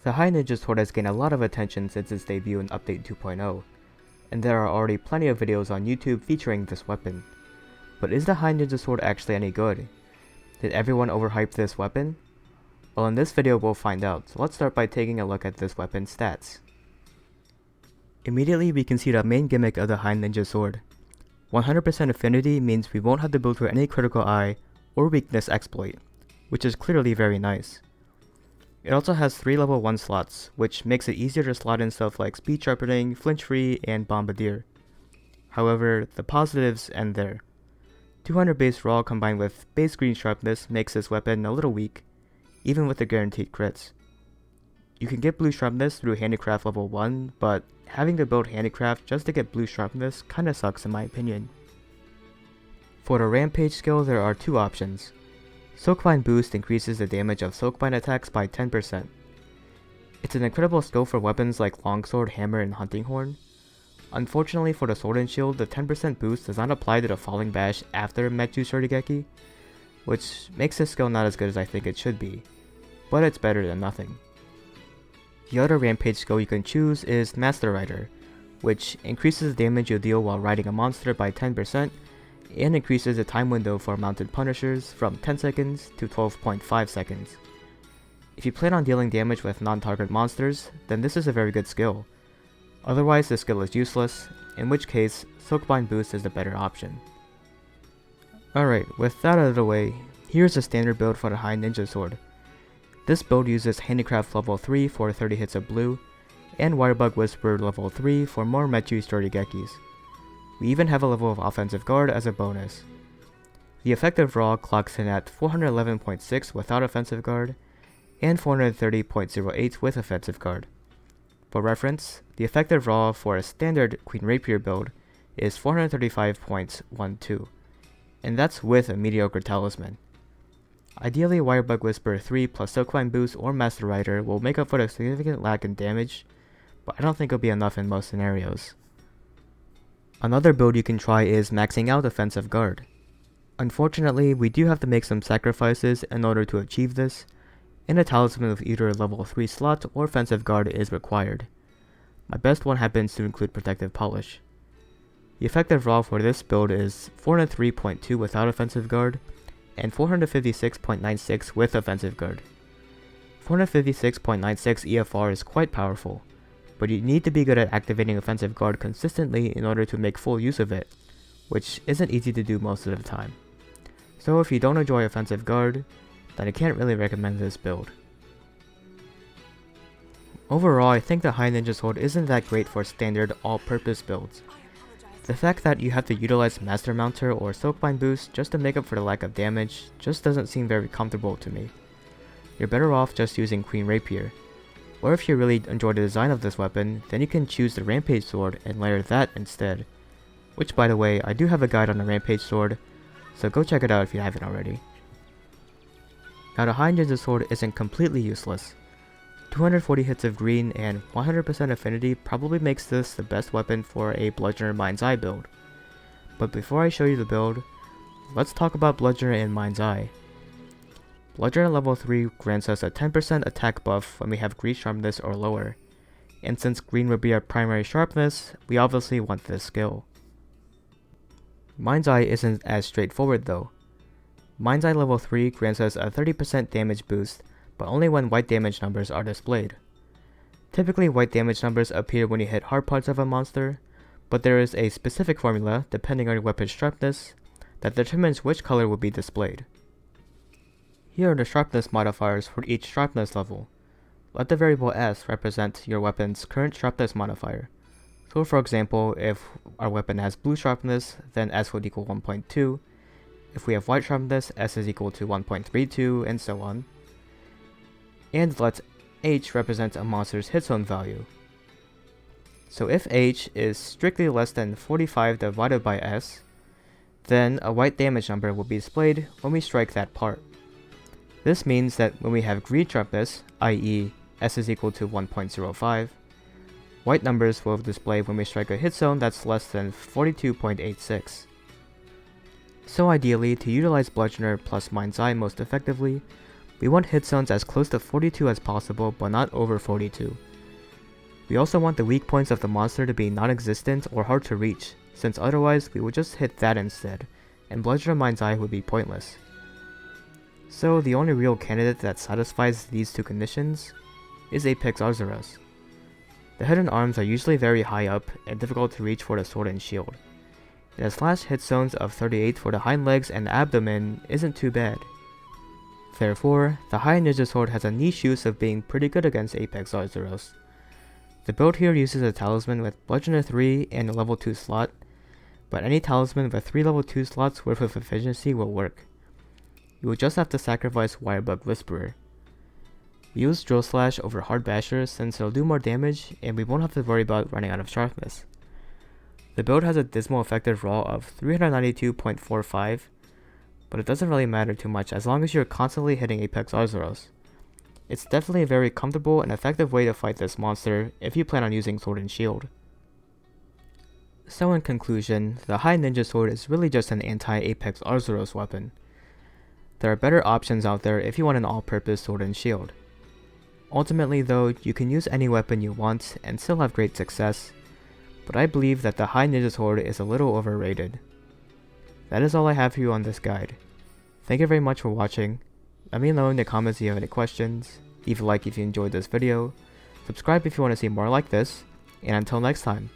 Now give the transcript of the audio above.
The High Ninja Sword has gained a lot of attention since its debut in Update 2.0, and there are already plenty of videos on YouTube featuring this weapon. But is the High Ninja Sword actually any good? Did everyone overhype this weapon? Well, in this video we'll find out, so let's start by taking a look at this weapon's stats. Immediately we can see the main gimmick of the High Ninja Sword. 100% affinity means we won't have to build for any critical eye or weakness exploit, which is clearly very nice. It also has 3 level 1 slots, which makes it easier to slot in stuff like speed sharpening, flinch free, and bombardier. However, the positives end there. 200 base raw combined with base green sharpness makes this weapon a little weak, even with the guaranteed crits. You can get blue sharpness through handicraft level 1, but having to build handicraft just to get blue sharpness kinda sucks in my opinion. For the Rampage skill there are 2 options. Soakbind boost increases the damage of soakbind attacks by 10%. It's an incredible skill for weapons like longsword, hammer, and hunting horn. Unfortunately for the sword and shield, the 10% boost does not apply to the falling bash after Metsu Shurigeki, which makes this skill not as good as I think it should be, but it's better than nothing. The other Rampage skill you can choose is Master Rider, which increases the damage you deal while riding a monster by 10%, and increases the time window for mounted punishers from 10 seconds to 12.5 seconds. If you plan on dealing damage with non-target monsters, then this is a very good skill. Otherwise the skill is useless, in which case Soakbind boost is the better option. Alright, with that out of the way, here's a standard build for the High Ninja Sword. This build uses Handicraft level 3 for 30 hits of blue, and Wirebug Whisper level 3 for more Metsu Shurigekis. We even have a level of offensive guard as a bonus. The effective raw clocks in at 411.6 without offensive guard, and 430.08 with offensive guard. For reference, the effective raw for a standard Queen Rapier build is 435.12, and that's with a mediocre talisman. Ideally, Wirebug Whisper 3 plus Soakbind boost or Master Rider will make up for the significant lack in damage, but I don't think it'll be enough in most scenarios. Another build you can try is maxing out offensive guard. Unfortunately, we do have to make some sacrifices in order to achieve this, and a talisman with either level 3 slot or offensive guard is required. My best one happens to include protective polish. The effective raw for this build is 403.2 without offensive guard, and 456.96 with offensive guard. 456.96 EFR is quite powerful, but you need to be good at activating offensive guard consistently in order to make full use of it, which isn't easy to do most of the time. So if you don't enjoy offensive guard, then I can't really recommend this build. Overall, I think the High Ninja Sword isn't that great for standard all-purpose builds. The fact that you have to utilize Master Mounter or Soakbind boost just to make up for the lack of damage just doesn't seem very comfortable to me. You're better off just using Queen Rapier. Or if you really enjoy the design of this weapon, then you can choose the Rampage Sword and layer that instead. Which, by the way, I do have a guide on the Rampage Sword, so go check it out if you haven't already. Now the High Ninja Sword isn't completely useless. 240 hits of green and 100% affinity probably makes this the best weapon for a Bludgeoner Mind's Eye build. But before I show you the build, let's talk about Bludgeoner and Mind's Eye. Bludgeoner level 3 grants us a 10% attack buff when we have green sharpness or lower, and since green would be our primary sharpness, we obviously want this skill. Mind's Eye isn't as straightforward though. Mind's Eye level 3 grants us a 30% damage boost, but only when white damage numbers are displayed. Typically white damage numbers appear when you hit hard parts of a monster, but there is a specific formula, depending on your weapon's sharpness, that determines which color will be displayed. Here are the sharpness modifiers for each sharpness level. Let the variable S represent your weapon's current sharpness modifier. So for example, if our weapon has blue sharpness, then S would equal 1.2. If we have white sharpness, S is equal to 1.32, and so on. And let H represent a monster's hit zone value. So if H is strictly less than 45 divided by S, then a white damage number will be displayed when we strike that part. This means that when we have green sharpness, i.e. S is equal to 1.05, white numbers will display when we strike a hit zone that's less than 42.86. So ideally, to utilize Bludgeoner plus Mind's Eye most effectively, We want hit zones as close to 42 as possible, but not over 42. We also want the weak points of the monster to be non-existent or hard to reach, since otherwise we would just hit that instead, and Bludgeoner Mind's Eye would be pointless. So the only real candidate that satisfies these two conditions is Apex Arzuros. The head and arms are usually very high up and difficult to reach for the sword and shield. And a slash hit zones of 38 for the hind legs and abdomen isn't too bad. Therefore, the High Ninja Sword has a niche use of being pretty good against Apex Arzuros. The build here uses a talisman with Bludgeoner 3 and a level 2 slot, but any talisman with 3 level 2 slots worth of efficiency will work. You will just have to sacrifice Wirebug Whisperer. We use Drill Slash over Hard Basher since it'll do more damage and we won't have to worry about running out of sharpness. The build has a dismal effective raw of 392.45, but it doesn't really matter too much as long as you're constantly hitting Apex Arzuros. It's definitely a very comfortable and effective way to fight this monster if you plan on using Sword and Shield. So in conclusion, the High Ninja Sword is really just an anti-Apex Arzuros weapon. There are better options out there if you want an all-purpose Sword and Shield. Ultimately though, you can use any weapon you want and still have great success, but I believe that the High Ninja Sword is a little overrated. That is all I have for you on this guide. Thank you very much for watching. Let me know in the comments if you have any questions, leave a like if you enjoyed this video, subscribe if you want to see more like this, and until next time.